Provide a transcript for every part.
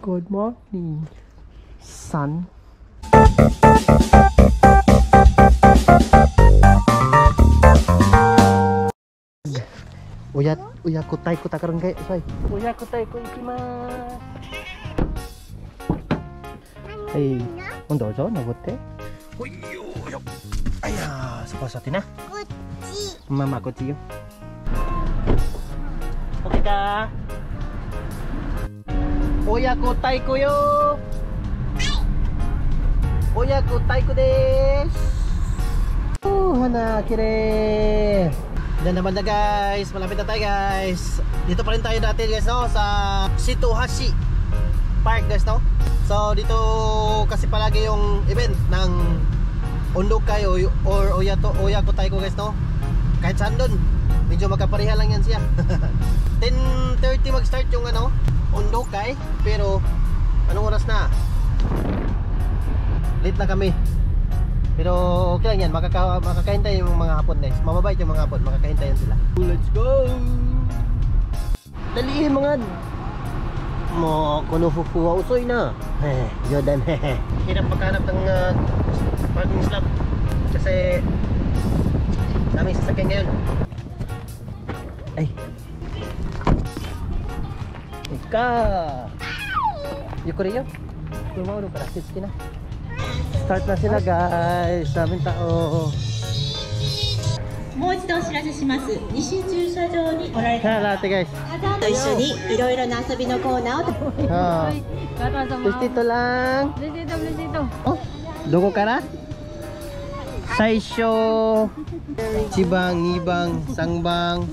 Good morning, son. Uya kutai ko takarang kay soy. Uya kutai ko ikimasu. Hey, dozo nabotte. Hoyo yo. Aya, sapasati na. Kuchi. Mama kuchi yo. Okay ka? Uya kutai ko yo. Uya kutai ko desu. Hana kire. Diyan naman na guys, malapit na tayo guys. Dito pa rin tayo dati guys no, sa Shitohashi Park guys no. So dito kasi palagi yung event ng Ondokai or Oya Kutai ko guys no. Kahit saan dun, medyo magkapareha lang yan siya. 10:30 mag-start yung ano, Ondokai. Pero anong oras na? Late na kami. Pero okay lang yan, makakahintay yung mga hapon guys. Mababait yung mga hapon, makakahintayan sila. Let's go! Dalihin mga mo, kuno fufuwa usoy na. Jordan. Hirap maghanap ng parking slot. Kasi daming sasakyan ngayon. Ay. Ika! Yukuri yo. Kumawalo para sitsi na. Start na sila guys, daming tao. もう一度お知らせします。西駐車場におられた方と一緒にいろいろな遊びのコーナーを。Dito lang. Dito. Oh, dogo kara? Saisho, Chibang, Nibang, Sangbang,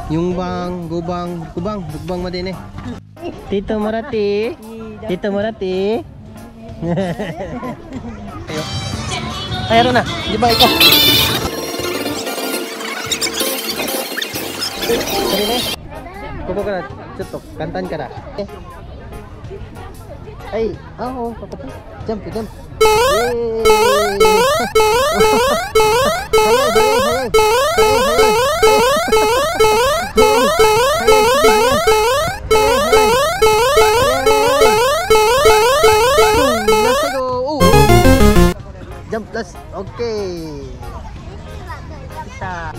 Yungbang, Gubang, Dugbang madine. Tito Morati. Ayo na, di ba ikaw? Sorry na. Kupo ka na, chuto, kantan ka na. Ay, oo, kapatid. Jump. Yay! Hayay. Jump plus, okay. Kita.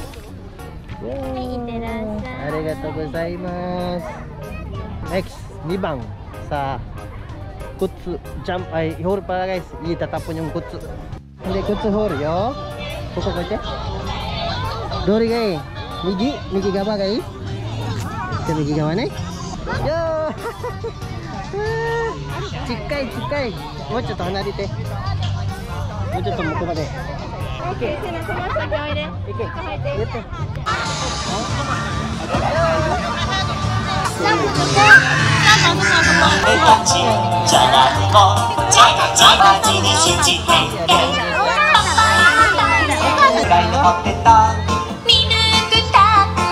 Arigatou gozaimasu. Next, Nibang sa kutsu jump ay hor para guys. Itatapon yung kutsu. Hindi kutsu hor yo. Kuko ko che. Dori gai. Migi gawa gai. Migi gawa ne. Yo. Chikai. Mo chotto hanarite. もうちょっと向こうまで。オッケー。背中も先おいで。行け。入って。言って。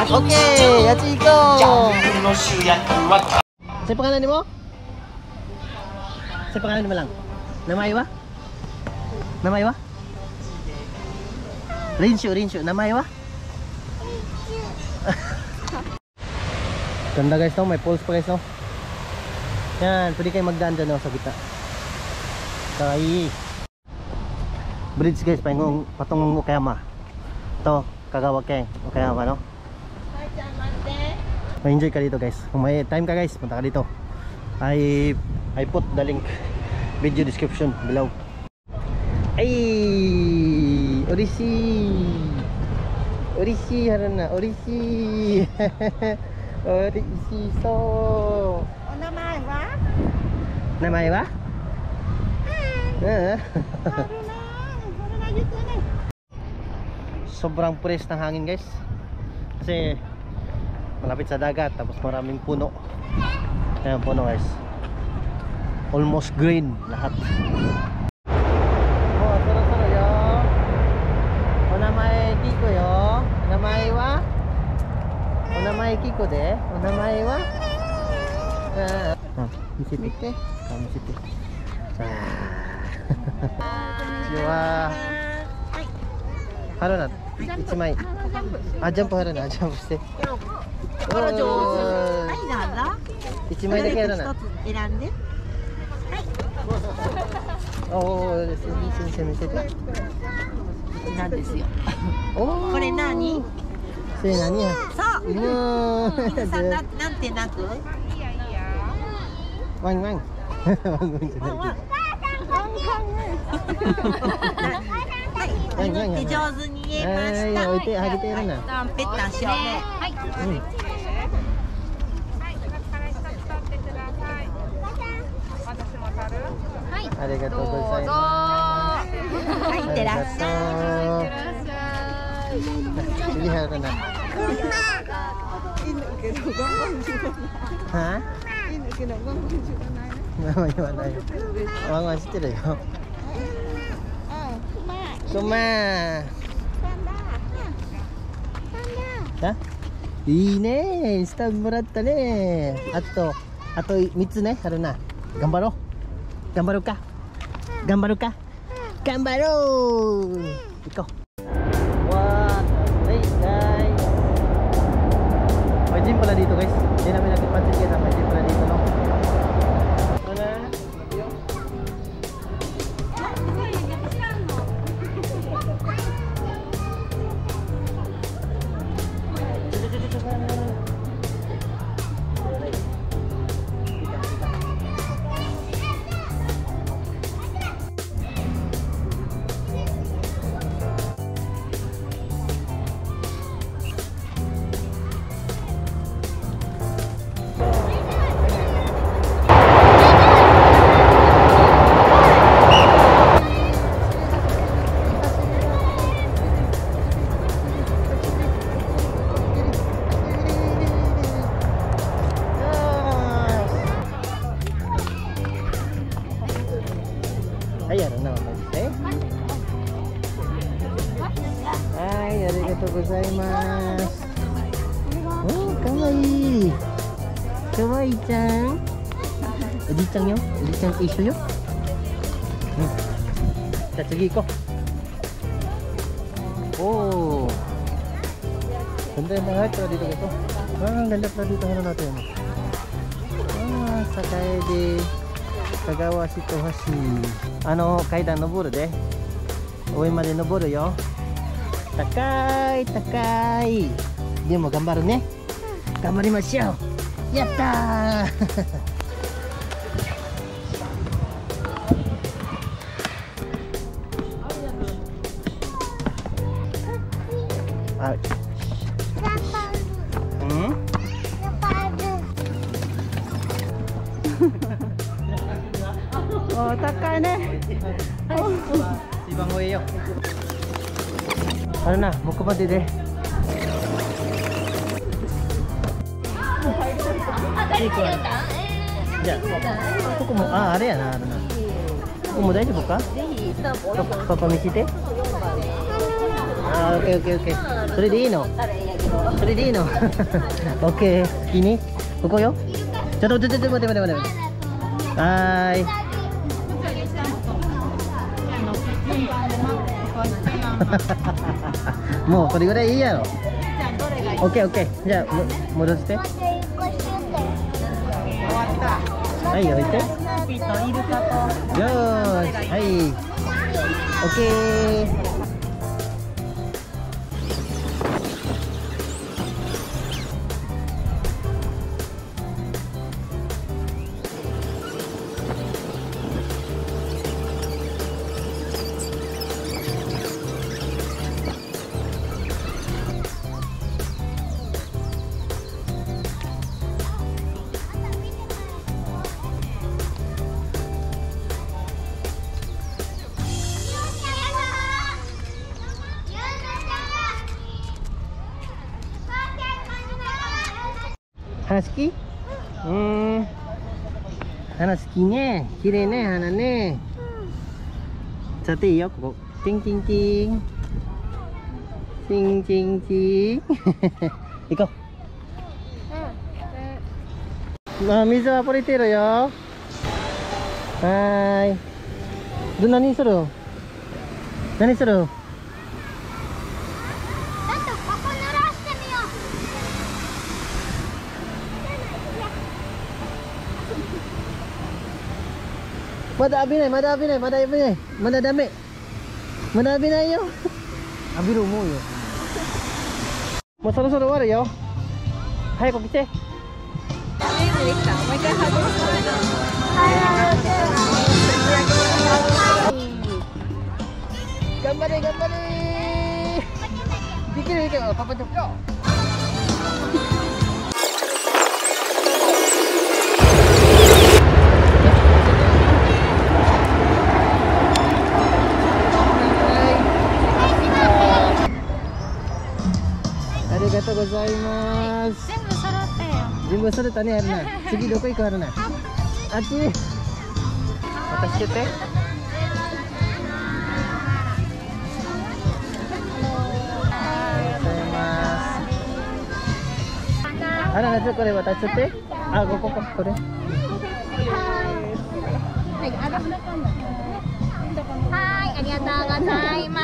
オッケー。やっち行こう。Siapa kanan mo? Siapa kanan mo lang? Namay wa? Namay wa? Rinshu, namay wa? Ganda guys no, may poles pa guys no. Yan, pwede kayo magdaan dyan no, sa gitna. Kay bridge guys, patungong Okayama. Ito, Kagawa Ken, Okayama no. Ma-enjoy ka dito guys. Kung may time ka guys, punta ka dito. I put the link video description below. Ay, Orishi harana, Orishi. Orishi so. Namae wa? Namae wa? Sobrang pulis ng hangin guys. Kasi malapit sa dagat, tapos maraming puno. Ayan puno guys. Almost green lahat. Kiko de, onamae wa? Misite. Misite. Konnichiwa. Haruna, 1枚。ジャンプharuna、ジャンプして。あら上手。はい、なんだ。1枚だけやるな。一つ選んで。おお、先生見せて。なんですよ。おお。これ何？それ何や。そう。犬。犬さんなんて鳴く？ワンワン。ワンワンじゃないけど。はい、犬って上手に言えました。置いてあげてるな。ペッタンしようね。はい。ありがとうございます。はい、いってらっしゃい。次入るな。は？名前言わないよ。ワンワン知ってるよ。クマ。あ、いいね。スタンプもらったね。あと3つね、あるな。頑張ろう。頑張ろうか。頑張ろうか。頑張ろう。行こう。Wah, guys. May gym pala dito, guys. Hindi namin nagpapansin kaya may gym pala dito, no? Ito na. Ayan na naman guys. Ay, arigatou gozaimasu. Oh, kawaii. Kawaii chan. Oじいちゃんよ。おじいちゃんと一緒よ。じゃあ次行こう。おお。Ganda yung mga ito dito ito. Ang ganda pala dito ano natin. Sakay de Kagawa Shitohashi. 階段登るで。上まで登るよ。高い高い。でも頑張るね。頑張りましょう。やったー。あ、oh, takay na. Si Bang Weyo. Ano na, mukha dide. Ko mo, are ya na, ko mo daijoubu ka? Papa misite? Ah, okay. それでいいの? それでいいの? Okay, 好きに? ここよ? ちょっと待って。はい。もうこれぐらいいいやろ。オッケー。じゃあ戻して。はい、置いて。よーし、はい。オッケー。花好き？花好きね。綺麗ね、花ね。触っていいよ、ここ。チンチンチン。チンチンチン。行こう。水は溢れてるよ。はーい。何する？何する？ Madami na yo. Abiru mo yo. Mo soro wari yo. Hai ko kiche. Gambare. Dikit papatok yo. Arigatou gozaimasu. Zenbu sorota ne Haruna. Tsugi doko iku Haruna? Achi. Watashi kete. Haruna,ちょっとこれ渡しちゃって。あ、これ。はい、ありがとうございま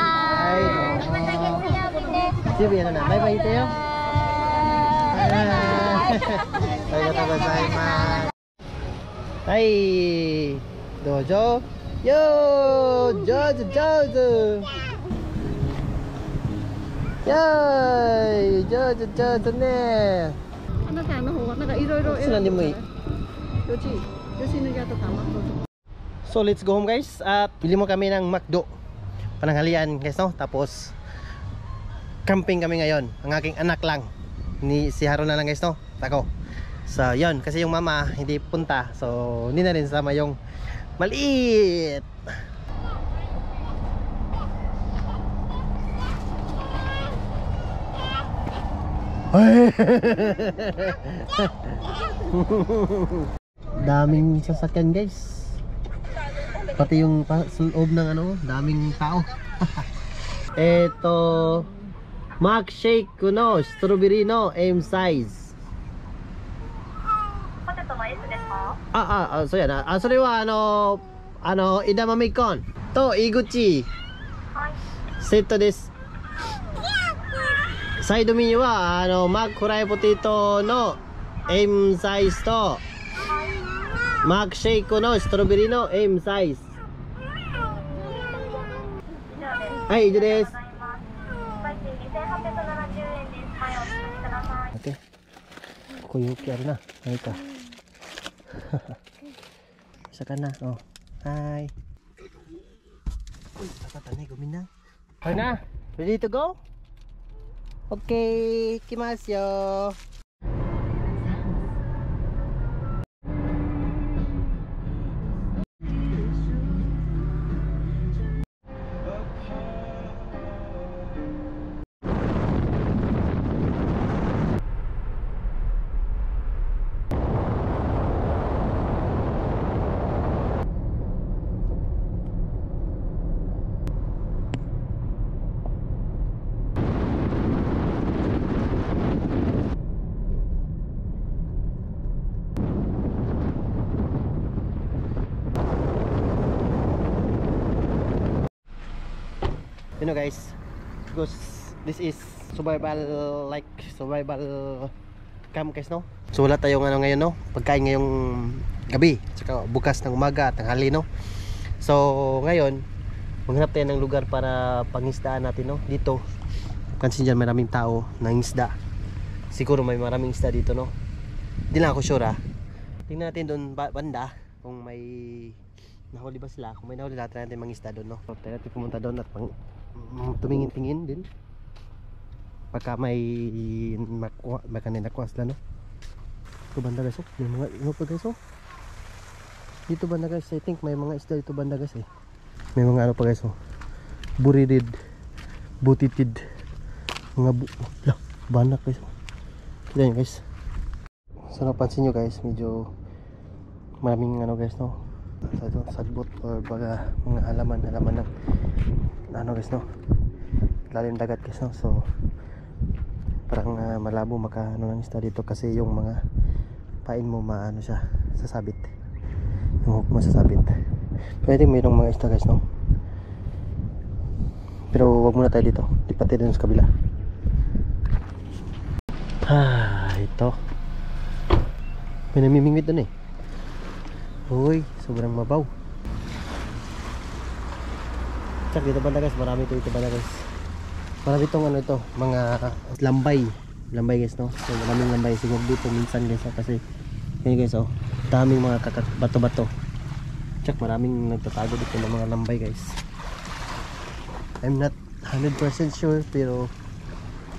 す。また月曜日です。準備やるな。バイバイ言ってよ。ありがとうございます。はい、どうぞ。よー、上手。上手ね。Sila mo eh. So let's go home guys. At bili mo kami ng McDo pananghalian guys no. Tapos camping kami ngayon. Ang aking anak lang. Si Haruna lang guys no. Tako. So yun. Kasi yung mama hindi punta. So hindi na rin sama yung maliit. Daming sasakyan guys. Pati yung loob ng ano, daming tao. Eto milkshake no, strawberry no, M size. So yan. So rewa edamame kon to iguchi. Seto desu. サイドメニューはマックフライポテトの M サイズとマークシェイクのストロベリーの M サイズ。はい、以上です。待って、ここ容器あるな。何かしたかな。はーい。高かったね、ごめんな。はいな。Ready to go? Okay, 行きますよ。You know guys, because this is survival camp guys no. So wala tayong ngayon no, pagkain ngayong gabi, saka bukas ng umaga at tanghali no. So ngayon maghanap tayo ng lugar para pangisdaan natin no. Dito kasi dyan maraming tao ng isda. Siguro may maraming isda dito no. Hindi lang ako sure. Tingnan natin doon banda kung may nahuli ba sila. Kung may nahuli natin mangisda doon no. So tayo natin pumunta doon at tumingin-tingin din pagka may baka na nakuha sila no. Ito banda guys may mga ino pa guys dito banda guys. I think may mga isda dito banda guys may mga ano pa guys buridid butitid mga banak guys. Kita nyo guys. So napansin nyo guys medyo maraming ano guys no, sagbot or baga mga halaman ng ano guys no, lalim dagat guys no. So parang malabo maka ano ng isda dito kasi yung mga pain mo maano siya sasabit, yung hook mo sasabit. Pwede mayroong mga isda guys no, pero wag muna tayo dito, lipat tayo dun sa kabila. Ito may namimingwit dun uy, sobrang mabaw. Check dito banda guys, marami ito banda guys. Marami itong ano ito, mga lambay guys no. So maraming lambay siguro dito minsan guys kasi yun guys oh, daming mga bato-bato. Check, maraming nagtatago dito ng mga lambay guys. I'm not 100% sure pero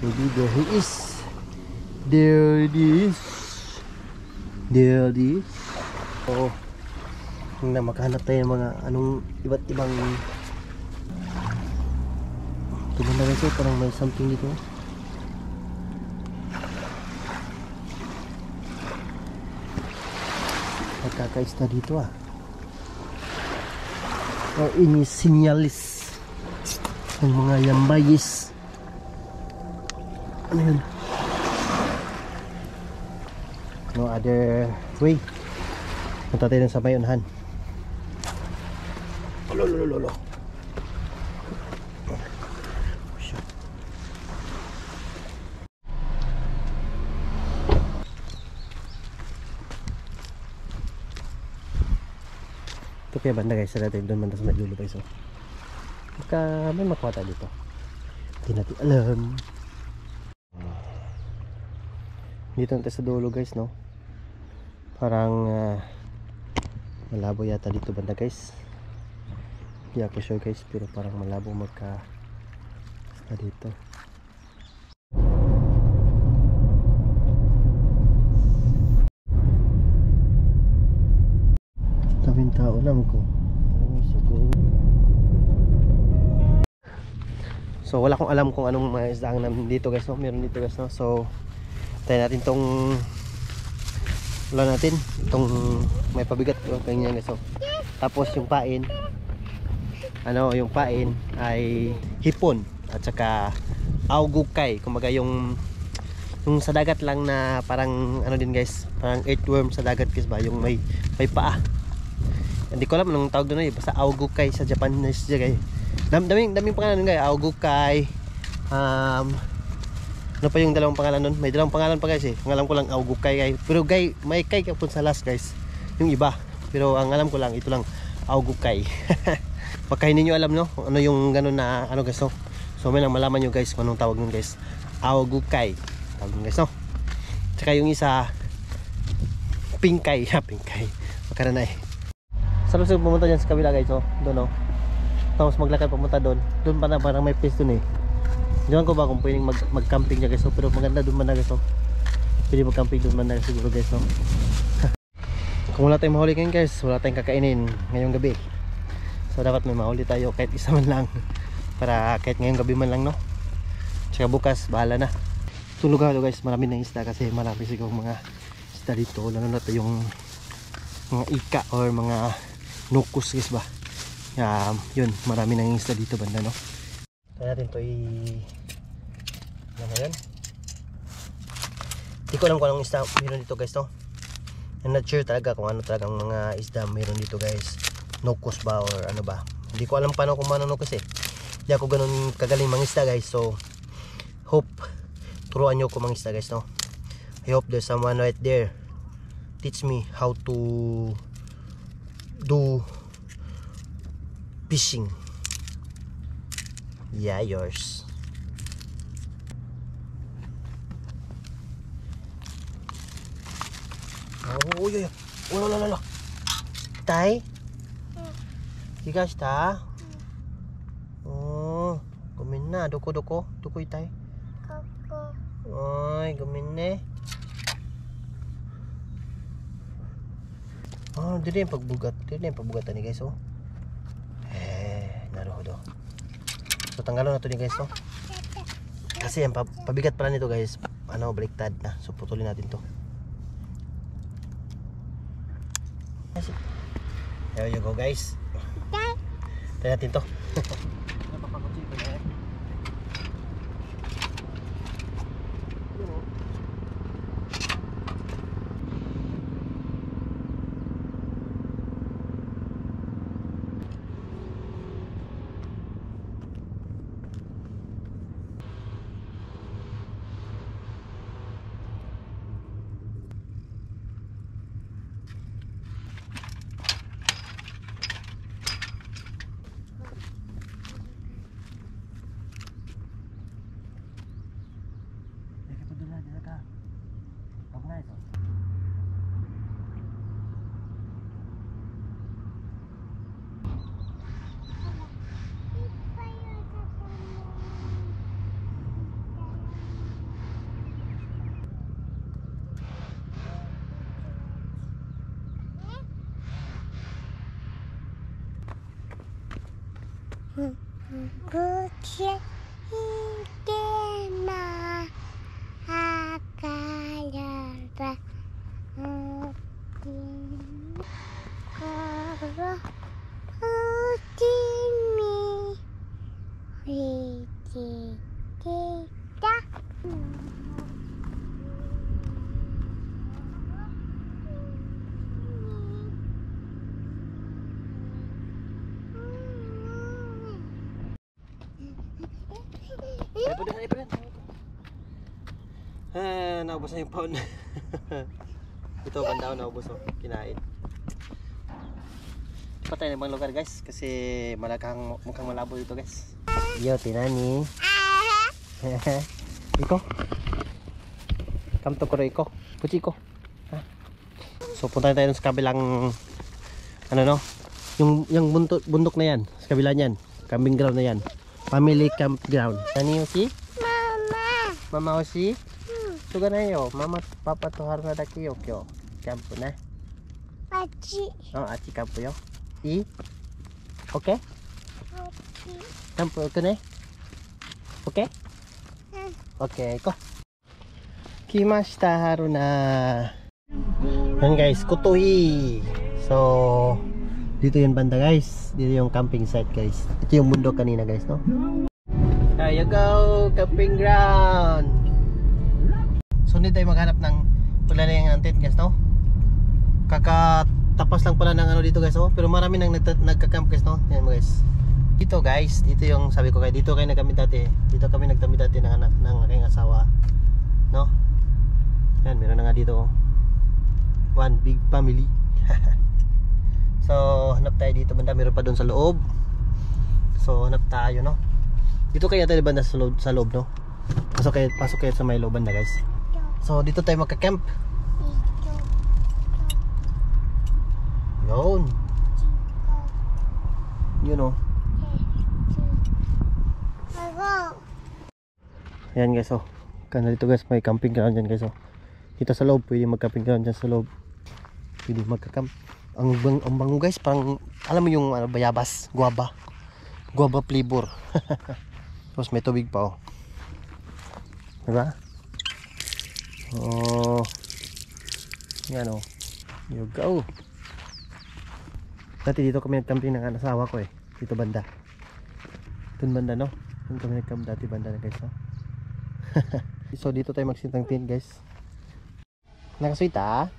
maybe there he is. There it is. There it is. Oo. Na makahanap tayo ng mga anong iba't ibang tumanda guys oh, parang may something dito. Nagkakaista dito ah. Oh, ini sinyalis ng mga yambayis. Ano yun? No other way. Punta tayo sa may unahan. Lolo. Ito kaya banda guys, sa natin doon banda sa may dulo guys oh. Baka may makuha tayo dito. Hindi natin alam. Dito natin sa dulo guys no. Parang malabo yata dito banda guys. Hindi ako sure guys, pero parang malabo magka dito. Daming tao lang ko. So wala akong alam kung anong mga isdang namin dito guys no. Meron dito guys no. So tayo natin tong wala natin itong may pabigat no, ganyan guys no. Tapos yung pain yung pain ay hipon at saka augukay, kumbaga yung sa dagat lang na parang ano din guys, parang earthworm sa dagat guys ba, yung may paa. Hindi ko alam anong tawag doon basta augukay sa Japanese guys. Daming pangalan guys, augukay. Ano pa yung dalawang pangalan nun? May dalawang pangalan pa guys eh. Ang alam ko lang augukay guys. Pero guys, may kay kapun sa last guys. Yung iba. Pero ang alam ko lang ito lang augukay. Baka hindi nyo alam no ano yung gano'n na ano guys no. So may lang malaman nyo guys kung anong tawag nun guys. Augukay tawag nun guys no. Tsaka yung isa pingkay. Pingkay baka na sa lusog pumunta dyan sa kabila guys no. Doon no. Tapos maglakad pumunta doon. Doon pa na parang may place doon eh. Diyan ko ba kung pwedeng mag-camping dyan guys no. Pero maganda doon man na guys no. Pwede mag-camping doon man na siguro guys no. Kung wala tayong mahuli ngayon guys, wala tayong kakainin ngayong gabi. So dapat may mahuli tayo kahit isa man lang. Para kahit ngayong gabi man lang no. Tsaka bukas bahala na. Tulugado guys, marami na isda kasi marami siguro mga isda dito. Lalo na ito yung mga ika or mga nukus guys ba. Yun, marami na isda dito banda no. Kaya natin ito ano na yun. Hindi ko alam kung anong isda meron dito guys no. I'm not sure talaga kung ano talagang mga isda meron dito guys. Nukus ba or ano ba. Hindi ko alam paano kung paano nukus eh. Hindi ako ganun kagaling mangisda guys. So hope turuan nyo ko mangisda guys no. I hope there's someone right there teach me how to do fishing. Yeah, yours. Oh, yo. Wala. Tay? Higashita? Oh, gumin na. Doko. Doko itay. Ay, gumin ne. Oh, dili yung pagbugat. Dili yung pagbugatan ni guys, oh. Naruhodo. So, tanggalon na ito ni guys, oh. Kasi yung pabigat pala nito guys, baliktad na. So, putulin natin to. There you go guys. Try natin to. Bukit hindi makakalaba. Koro utimi hiti kita. Naubos na yung pound. Ito banda ako naubos oh, kinain. Patay na ibang lugar guys kasi mukhang malabo dito guys. Yo, tinani. Iko. Come to Kuro Iko. Puchi ko. So punta tayo sa kabilang ano no? Yung bundok na yan, sa kabila niyan. Camping ground na yan. Family campground. Nani Oshi? Mama Oshi? Suga na yo. Mama papa to haru na dake yo kyo. Camp na. Achi. Oh, achi camp yo. Okay? Camp ko ne? Okay? Okay, ko. Kimashita haru na. Yan guys, Kutuhi. So, dito yung banda guys. Dito yung camping site guys. Ito yung bundok kanina guys, no? There you go, camping ground. So, hindi tayo maghanap ng wala na yung tent guys, no? Kakatapas lang pala ng ano dito guys, oh. Pero marami nang nagka-camp guys, no? Yan guys. Dito guys, dito yung sabi ko kayo, dito kayo nagkami dati. Dito kami nagkami dati ng anak ng aking asawa, no? Yan, meron na nga dito, oh. One big family. So, hanap tayo dito banda, meron pa doon sa loob. So, hanap tayo, no? Dito kaya tayo banda sa loob, no? Pasok kayo sa may looban na guys. So, dito tayo magka-camp. Yun. Yun, oh. Ayan guys, oh. Kana dito guys, may camping ground dyan guys, oh. Dito sa loob, pwede mag-camping ground dyan sa loob. Pwede magka-camp. Ang bango guys, parang alam mo yung ano, bayabas, guava flavor. Tapos may tubig pa, oh. Diba? Oh. Yan, oh. You go. Dati dito kami nag-camping ng asawa ko eh. Dito banda. Dito banda, no? Dito kami nag-camp dati banda na guys, no? So dito tayo magsitang tent guys. Nakasweet ah.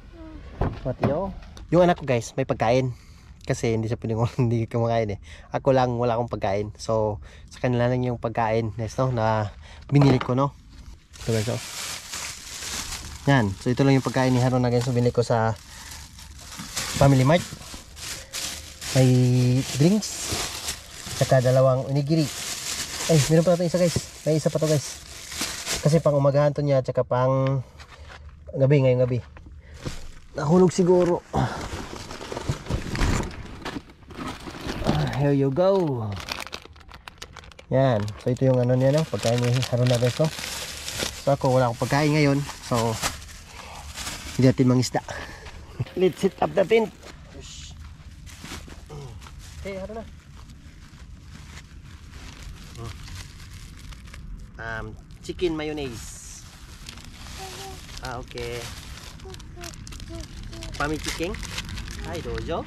What yo? Yung anak ko guys, may pagkain. Kasi hindi siya pwedeng hindi kumakain eh. Ako lang wala akong pagkain. So sa kanila lang yung pagkain, guys, no, na binili ko, no. Ito guys, oh. Yan. So ito lang yung pagkain ni Haron na guys, so binili ko sa Family Mart. May drinks. Saka dalawang onigiri. Ay, meron pa natin isa guys. May isa pa to guys. Kasi pang umagahan to niya, tsaka pang gabi, ngayong gabi. Nahulog siguro. Here you go. Yan. So ito yung ano niya, no? Pagkain ni Haron na guys, no? So ako wala akong pagkain ngayon. So hindi natin mangisda. Let's set up the tent. Hey, Haron na. Chicken mayonnaise. Okay. Family chicken. Hai, dojo.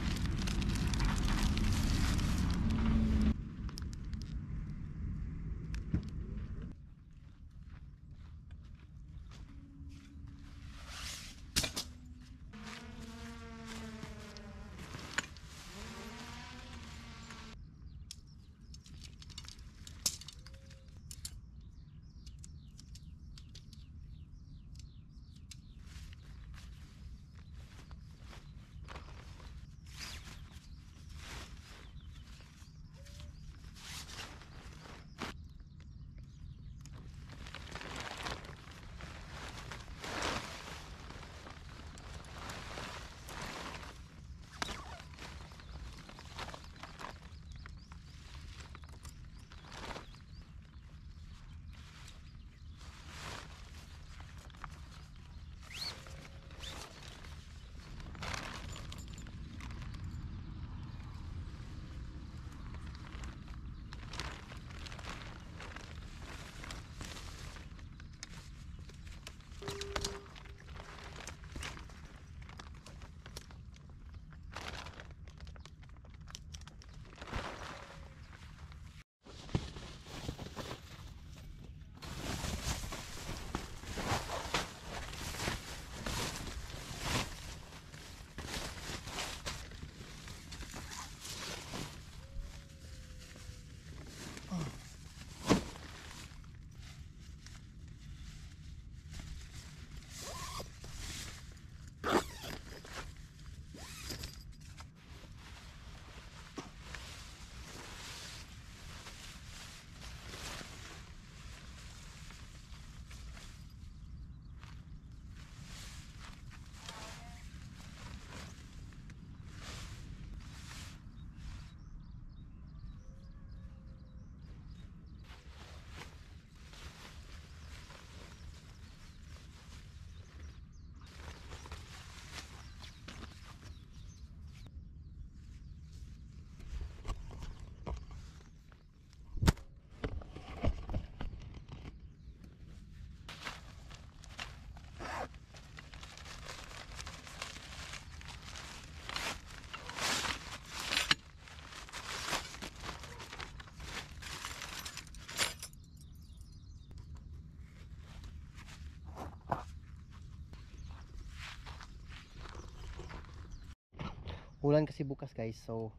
Ulan kasi bukas guys. So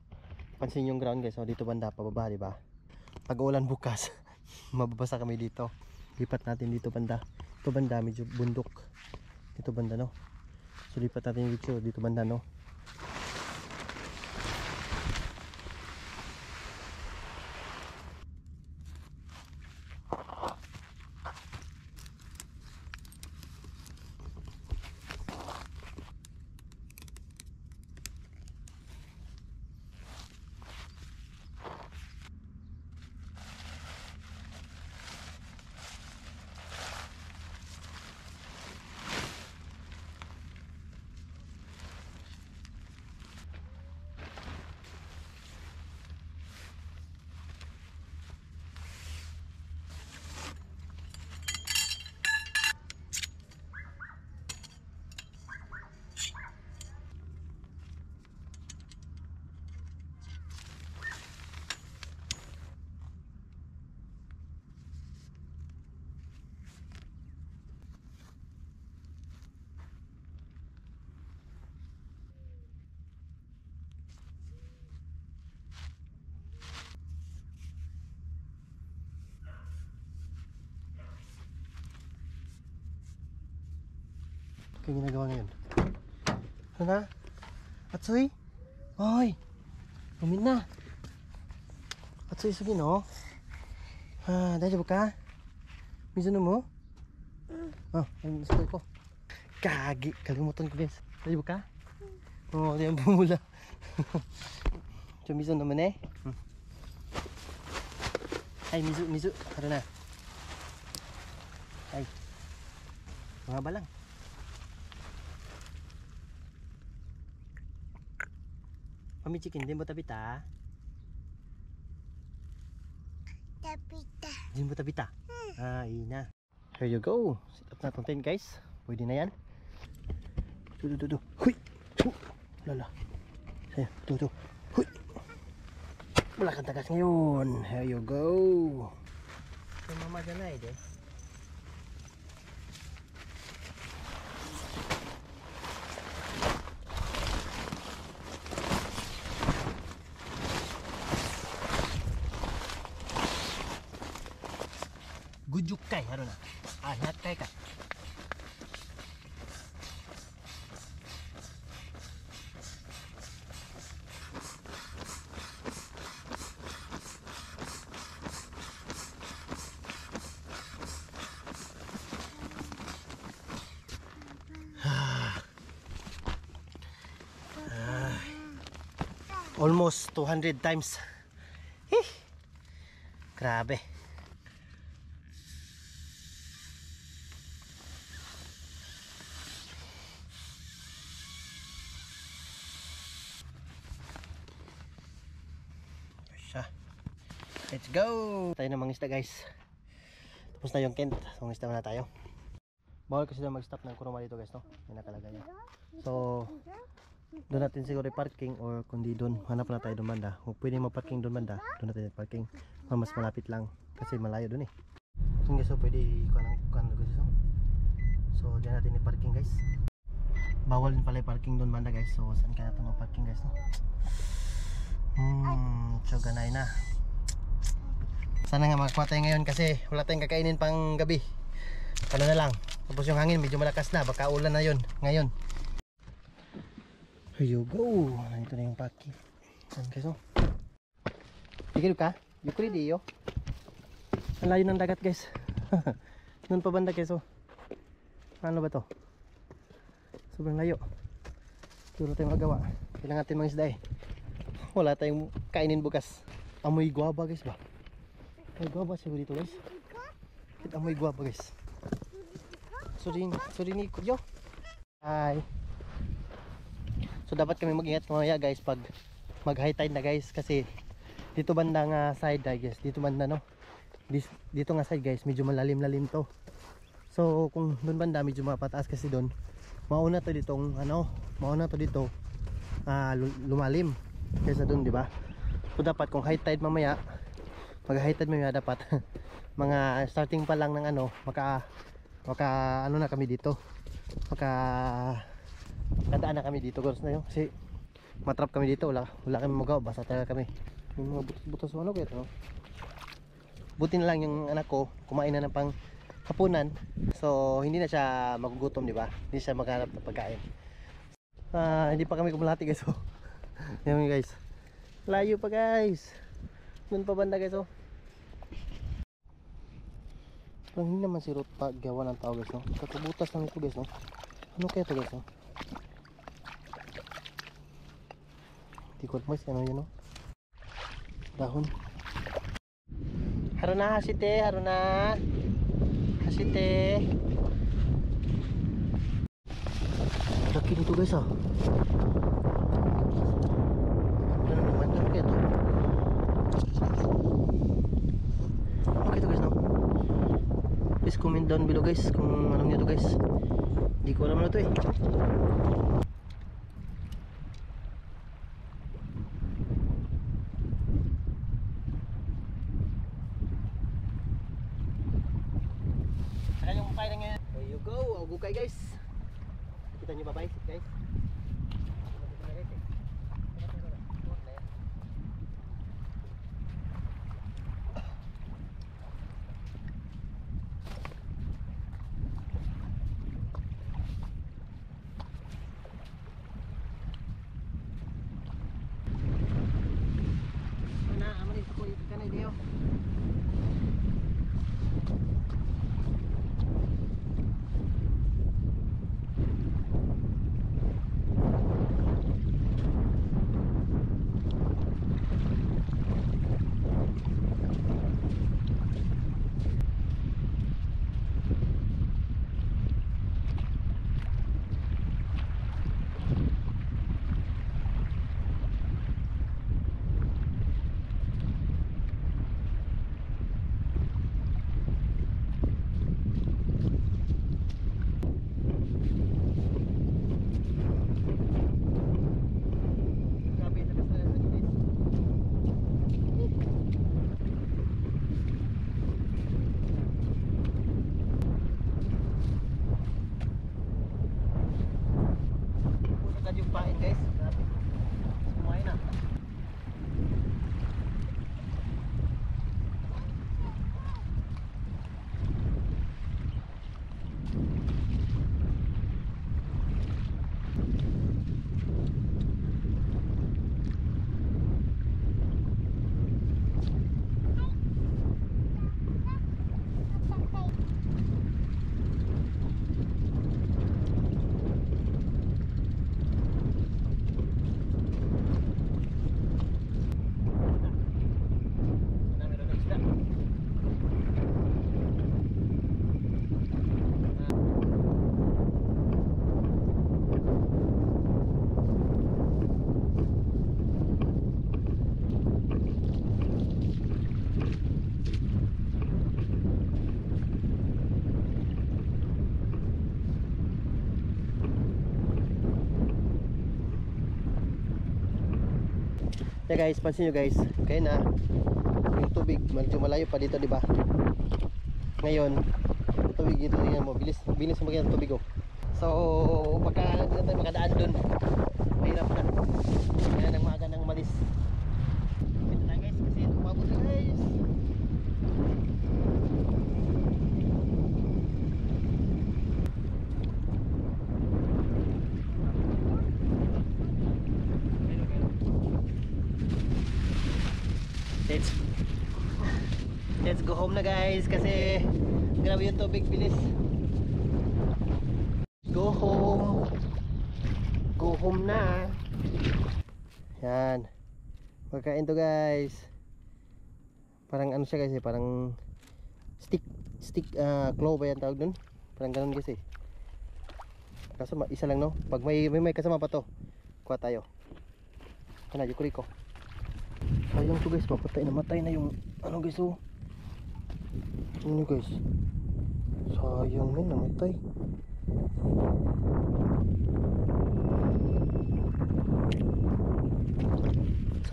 pansin yung ground guys. So dito banda pababa, di ba? Pag ulan bukas mababasa kami dito. Lipat natin dito banda. Ito banda medyo bundok. Dito banda no. So lipat natin dito banda no. Ano ginagawa ngayon? Ano na? Atsuy? Hoy! Umin na! Atsuy, sugi no? Daijoubu ka? Mizuno mo? Ayun, sakay ko. Kagi! Kalimutan ko guys. Daijoubu ka? Di yan bumula. Mizu naman eh. Ay, mizu. Ano na? Ay. Mga balang. Pamichikin din mo tabita? Tabita. Din mo tabita? Ina. Here you go. Sit up na itong tent guys. Pwede na yan. Tudu. Huy! Lala. Saya, tudu. Huy! Wala kang tagas ngayon. Here you go. So mama dyan na eh. Gujuk kai haruna. Ingat kai ka. Almost 200 times. Grabe. Let's go! Tayo ng mangisda guys. Tapos na yung Kent. Mangisda na tayo. Bawal kasi na mag-stop ng kuruma dito guys no. May nakalagay yan. So doon natin siguro parking or kundi doon. Hanap na tayo doon banda. Kung pwede ma-parking doon banda, doon natin parking. Mas malapit lang. Kasi malayo doon eh. So guys, so pwede kuhan guys. So diyan natin i-parking guys. Bawal din pala i-parking doon banda guys. So saan kaya natin ma-parking guys no? So ganay na. Sana nga makakuha tayo ngayon kasi wala tayong kakainin pang gabi. Ano na lang. Tapos yung hangin medyo malakas na. Baka ulan na yun ngayon. Here you go. Ito na yung paki. Saan kayo? Tigil ka? Yukuri di yo. Ang layo ng dagat guys. Noon pa banda guys. Ano ba to? Sobrang layo. Turo tayong magawa. Kailangan natin mga isda eh. Wala tayong kainin bukas. Amoy guaba guys ba? Amoy guaba siguro dito guys. Amoy guaba guys. Sorry ni Kuyo. Hi. So dapat kami mag-ingat mamaya guys pag mag high tide na guys kasi dito banda nga side guys. Dito banda no. Dito nga side guys medyo malalim-lalim to. So kung doon banda medyo mapataas kasi doon mauna to ditong mauna to dito lumalim kaysa doon, di ba? So dapat kung high tide mamaya, mag high tide mamaya dapat mga starting pa lang ng maka na kami dito. Kadaan na kami dito guys na yun. Kasi matrap kami dito. Wala kami magawa, basta talaga kami. May mga butas-butas ano kaya no? Buti na lang yung anak ko kumain na ng pang hapunan. So hindi na siya magugutom, di ba? Hindi siya maghanap ng pagkain. Hindi pa kami kumulati guys. Oh. Yan guys. Layo pa guys. Doon pa banda guys oh. Parang hindi naman si Ruth pa gawa ng tao guys no. Kakabutas lang ito guys no. Ano kaya ito guys no? Hindi ko alam ano yun no. Dahon. Haruna hasite, haruna. Hasite. Laki nito guys ah. Ano naman ano kaya ito? Ano kaya ito guys no? Please comment down below guys kung anong nito guys. Hindi ko alam na ito eh. There you go, gukay guys. Kita nyo ba guys? Yeah guys, pansin nyo guys, kaya na yung tubig medyo malayo pa dito, di ba? Ngayon, yung tubig dito tingnan mo, bilis magiging ang tubig oh. So, pagka tayo makadaan dun, mahirap na. Kaya nang maaga nang malis. Ito na guys, kasi umabot na guys. Let's go home na guys kasi grabe yung tubig, bilis. Go home na. Yan, magkain to guys. Parang ano siya guys eh, parang stick claw ba yan tawag dun? Parang ganun guys eh. Kaso isa lang no, pag may kasama pa to, kuha tayo. Ano, yukuriko. Sayang to guys, namatay na yung ano guys oh. Ano guys, sayang na namatay.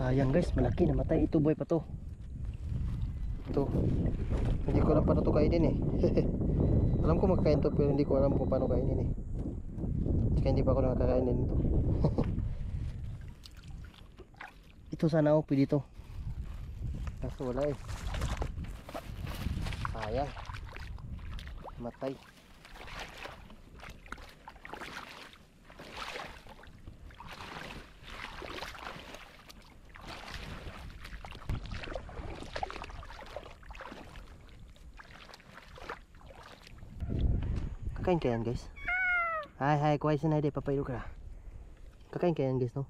Sayang guys, malaki namatay. Ito boy pa to. Ito, hindi ko alam paano to kainin eh. Alam ko magkain to pero hindi ko alam kung paano kainin eh. Kaya hindi pa ako nakakainin ito. Ito sana oh, pwede ito. Kaso wala eh. Sayang. Matay. Kakain kaya yan guys? Hai, kuhay sinay de, papaido ka. Kakain kaya yan guys, no?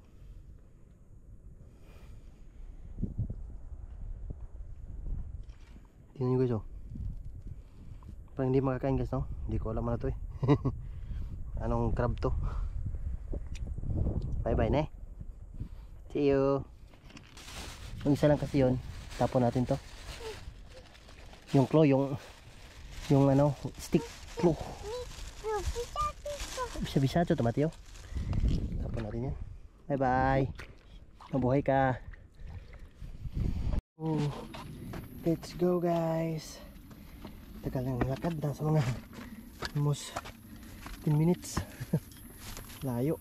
Tingnan nyo guys, oh. Parang hindi makakain guys, no? Hindi ko alam ano to eh. Anong crab to? Bye bye na eh. See you. Yung isa lang kasi yun, tapon natin to. Yung claw, yung ano, stick claw. Bisa-bisa to, Mateo. Tapon natin yan. Bye bye. Mabuhay ka. Let's go guys. Tagal ng lakad na sa mga almost 10 minutes. Layo.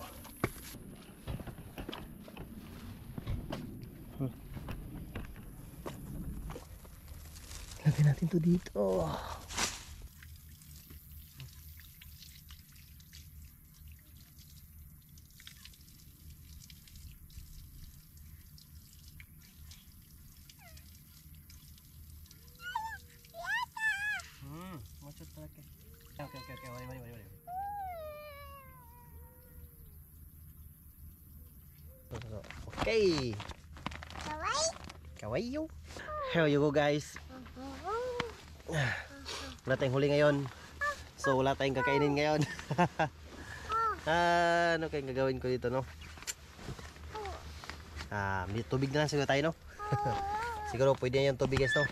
Lagyan natin to dito. Okay. Okay. Kawaii. Here you go guys. Wala tayong huli ngayon. So wala tayong kakainin ngayon. Ano kayong gagawin ko dito, no? May tubig na lang siguro tayo, no? Siguro pwede na yung tubig guys, no?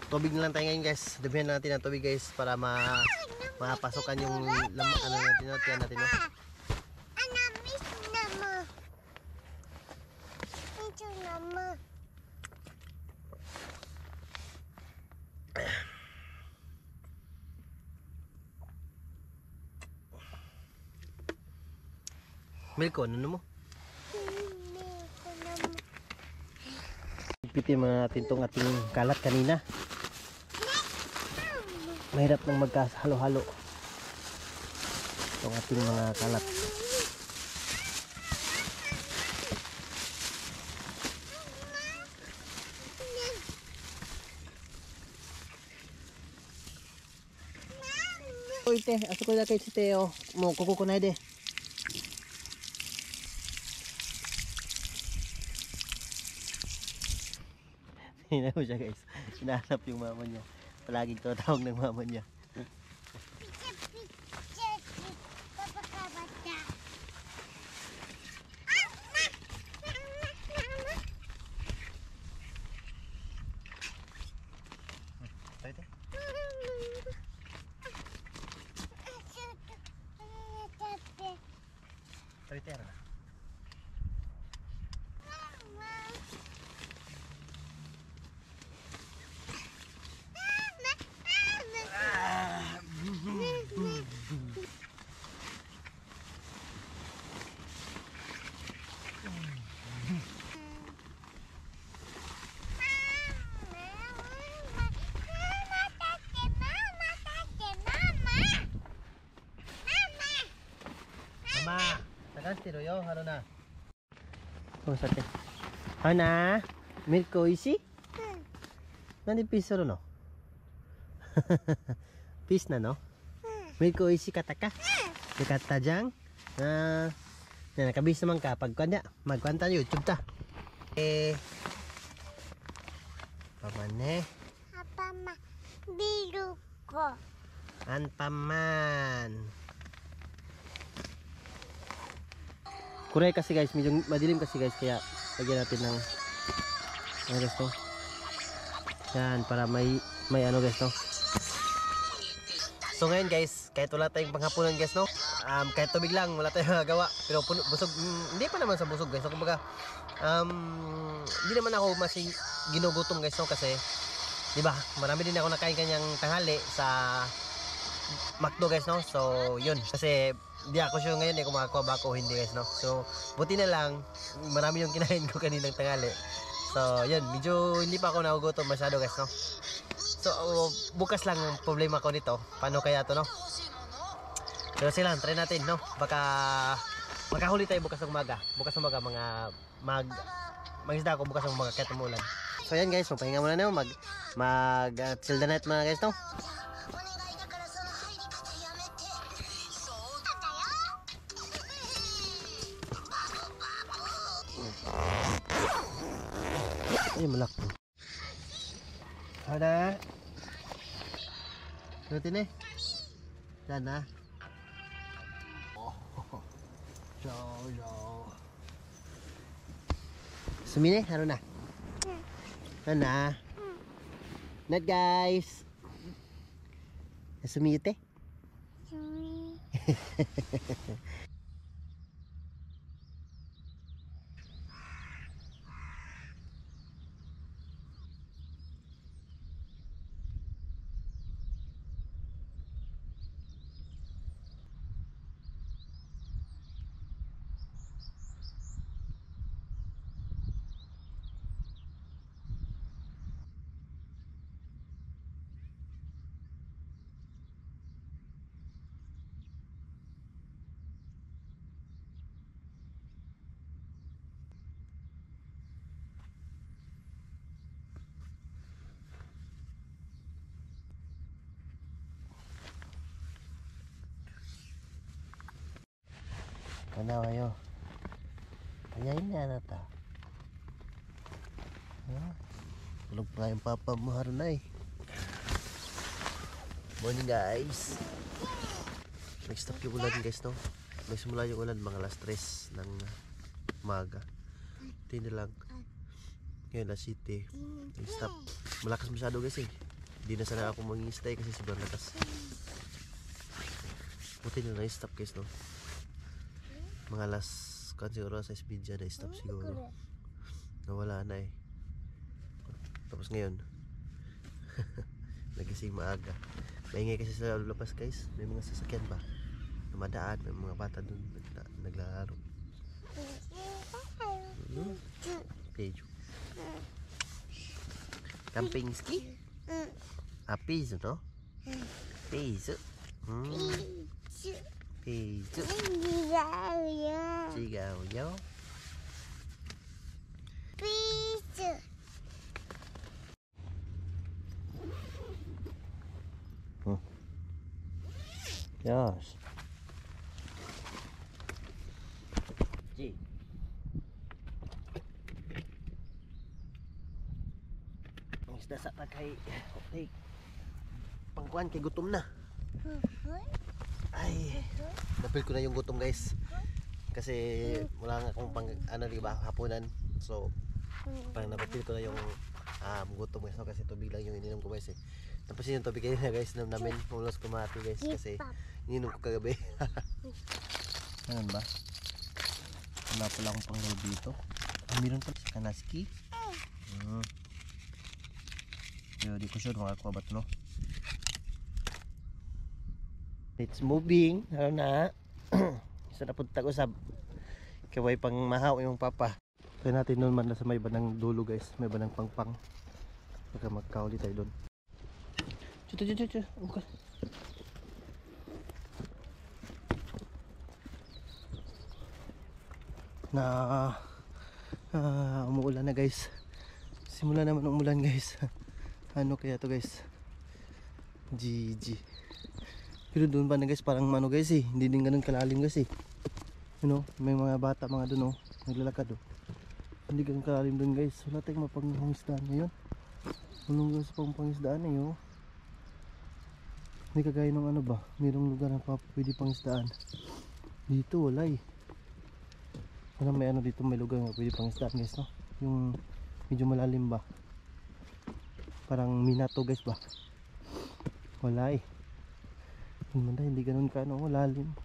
Tubig na lang tayo ngayon guys. Damihan natin ang tubig guys para mapasokan yung ano natin, no? Tiyan natin, no? Milko, ano mo? Pitin muna natin itong ating kalat kanina. Mahirap nang magkahalo-halo itong ating mga kalat. Oy te, aso ko na kay si Teo. Mo kukukunay de. Hinaw siya guys. Hinahanap yung mama niya. Palaging tatawag ng mama niya. Tawitera na. Mama, takan tiro yo, haro na. Oh, sate. Hana, milk oishi? Nani piece ro no? Piece na no? Milk oishi kata ka? Kata jang? Nakabis naman ka pag kanya, magkwanta YouTube ta. Pamane. Apa ma biru ko. An paman. Kuray kasi guys, medyo madilim kasi guys, kaya lagyan natin ng ano guys to. Yan, para may ano guys to. So ngayon guys, kahit wala tayong panghapunan guys, no? Kahit tubig lang, wala tayong magawa. Pero busog, hindi pa naman sa busog guys. So kumbaga, hindi naman ako mas ginugutom guys, no? Kasi, di ba, marami din ako nakain kanyang tanghali sa McDo guys, no? So yun, kasi Hindi ako sure ngayon kung makakuha ba ako o hindi guys, no? So, buti na lang, marami yung kinain ko kaninang tanghali. So, yun, medyo hindi pa ako nagugutom masyado guys, no? So, bukas lang ang problema ko nito. Paano kaya to, no? Pero sila, try natin, no? Baka makahuli tayo bukas ng umaga. Bukas ng umaga, mag-isda ako bukas ng umaga kahit umulan. So, yan guys, magpahinga muna na chill the night muna guys, no? Ay, malak po. Ada. Lutin eh. Dan na. Oh. Ciao. Sumine, ano na? Ano na? Not guys. Sumite. Ano kayo? Ayayin na nata. Tulog pa yung papa mo haranay. Morning guys. Nag-stop yung ulan guys, no? May simula yung ulan mga alas 3 ng umaga. Hindi lang. Ngayon alas 7. Nag-stop. Malakas masyado guys eh. Hindi na sana ako mag-i-stay kasi sobrang lakas. Buti na na-stop guys, no? Mga alas siguro sa speed dyan na stop siguro. Nawala na eh. Tapos ngayon nagising maaga. Maingay kasi sa labas guys. May mga sasakyan ba na madaan. May mga bata dun naglalaro. Pejo camping ski. Piso no? Piso. Piso. Sigaw yo. Piso. Yes. G. Ang isda sa takay. Okay. Pangkuhan kay gutom na. Ay, napil ko na yung gutom guys. Kasi wala nga akong pang diba, hapunan. So, parang napil ko na yung gutom guys, no? Kasi tubig lang yung ininom ko guys eh. Tapos yung tubig kayo na guys, inom namin pulos kumati guys. Kasi ininom ko kagabi. Ganun ba? Wala pala akong pang dito. Meron pa sa kanaski. Pero di ko sure makakuha ba ito, no? It's moving. Ano na? Isa na punta ko sa kaway pang mahaw yung papa. Kaya natin nun man na sa may banang dulo guys. May banang pangpang. Baka magkauli tayo doon. Chuta. Okay. Umuulan na guys. Simula naman umulan guys. Ano kaya to guys? GG. Pero doon pa na guys, parang ano guys eh, hindi din ganun kalalim guys eh. You know, may mga bata mga doon oh, naglalakad oh. Hindi ganun kalalim doon guys. Wala tayong mapanghisdaan ngayon. Walang guys panghisdaan eh oh. Hindi kagaya ng ano ba, mayroong lugar na pwede panghisdaan. Dito wala eh. Parang may ano dito, may lugar na pwede panghisdaan guys, no? Yung medyo malalim ba. Parang minato guys ba. Wala eh. Hindi ganun ka ano, lalim.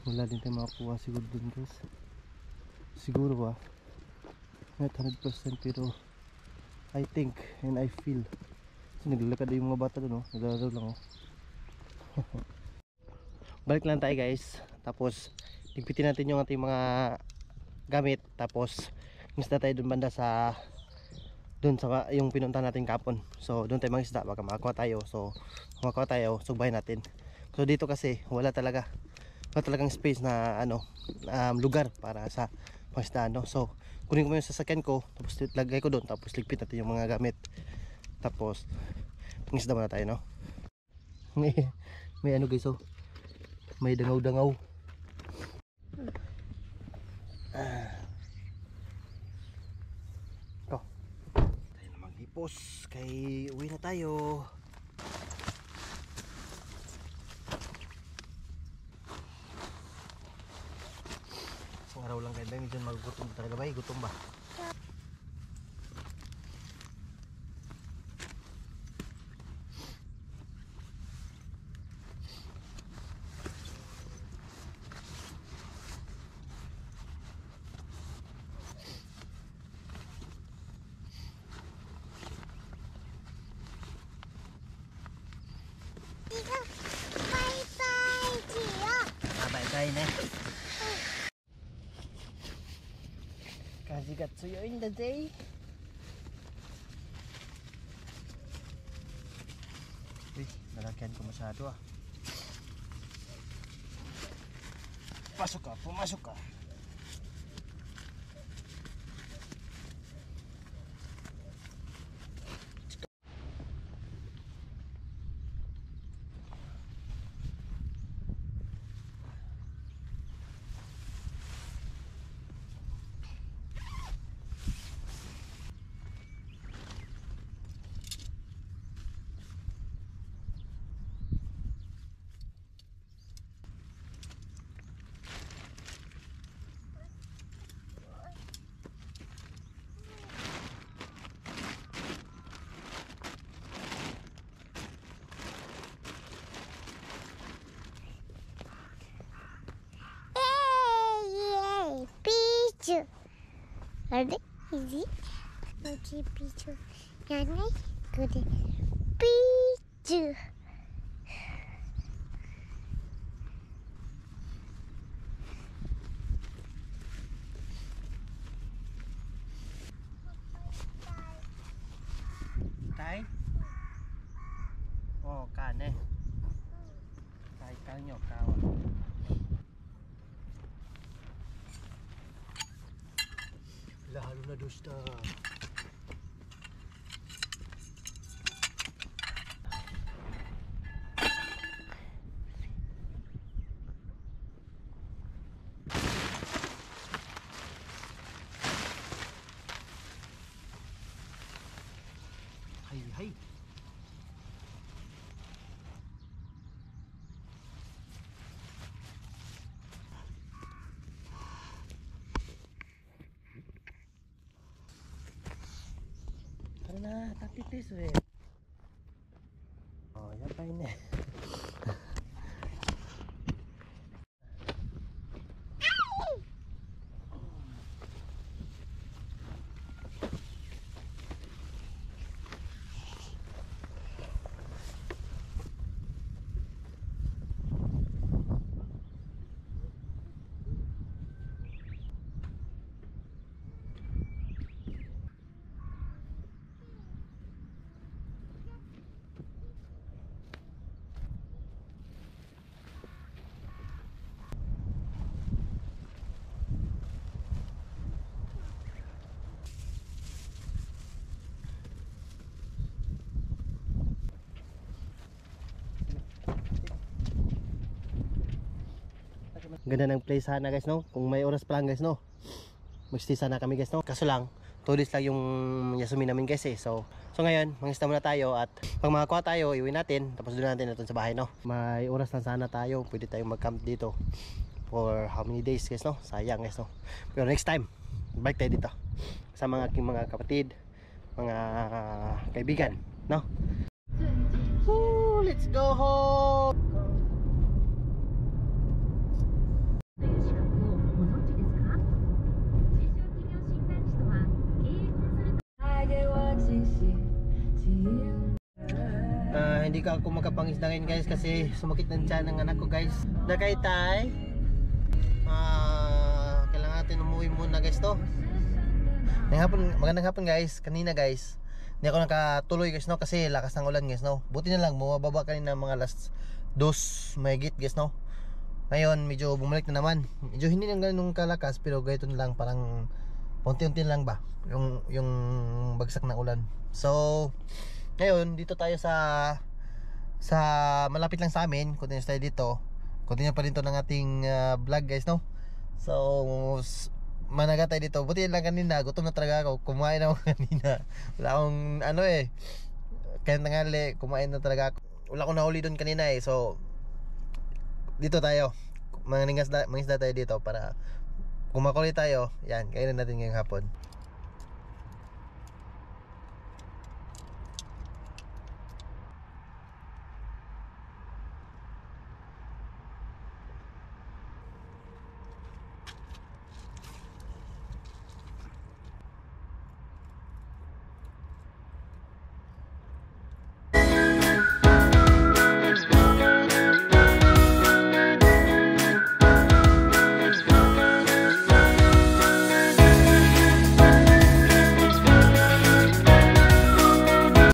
Wala din tayo makakuha siguro dun guys. Siguro ba, not 100% pero I think and I feel. So naglalakad yung mga bata dun oh, naglalaro lang oh. Balik lang tayo guys. tapos ligpitin natin yung ating mga gamit, tapos isda tayo dun banda sa dun sa yung pinunta natin kapon. So dun tayo mangisda, baka makakuha tayo. So kung makakuha tayo, subayin natin. So dito kasi wala talagang space na lugar para sa pangisda, no? So kunin ko yung sasakyan ko, tapos lagay ko doon, tapos ligpit natin yung mga gamit, tapos pangisda muna tayo, no? May guys, oh, may dangaw-dangaw. Ito tayo na maghipos kay uwi na tayo. Isang araw lang kayo ba, medyo magugutom talaga ba? Gutom ba? Bye-bye, Gio. Bye-bye ne. Kazigatsuyo in the day. Uy, nalagyan ko masyado ah. Pasok ka, pumasok ka. Pichu. Ada ini Mochi pichu. Yang gede pichu. Tay? Oh, kan eh. Tay kanyok kawa. Lalo na dusta. Hai. Karena tapi tis we. Oh, yan pa ini. Ganda ng place sana guys, no? Kung may oras pa lang guys, no? Mag-stay sana kami guys, no? Kaso lang, 2 days lang yung Yasumi namin guys eh. So ngayon, mag-stay muna tayo at pag makakuha tayo, iuwi natin. Tapos doon natin ito sa bahay, no? May oras lang sana tayo. Pwede tayong mag-camp dito for how many days guys, no? Sayang guys, no? Pero next time, balik tayo dito sa mga aking mga kapatid, mga kaibigan, no? Woo, let's go home! Hindi ka ako makapangisda ngayon guys kasi sumakit ng tiyan ng anak ko guys. Nakay tay. Kailangan natin umuwi muna guys to. Magandang hapon guys. Kanina guys hindi ako nakatuloy guys no, kasi lakas ng ulan guys no. Buti na lang bumababa kanina mga last 2 mahigit guys no. Ngayon medyo bumalik na naman. Medyo hindi na ganun kalakas, pero ganito na lang, parang unti-unti lang ba yung bagsak ng ulan. So ngayon dito tayo sa malapit lang sa amin. Continue tayo dito. Continue pa rin to ng ating vlog guys no. So managa tayo dito. Buti lang kanina, gutom na talaga ako. Kumain ako kanina. Wala akong kaya nangali, kumain na talaga ako. Wala akong nahuli doon kanina eh. So dito tayo, mangingisda tayo dito para kumakulit tayo. Yan, kainin natin ngayong hapon.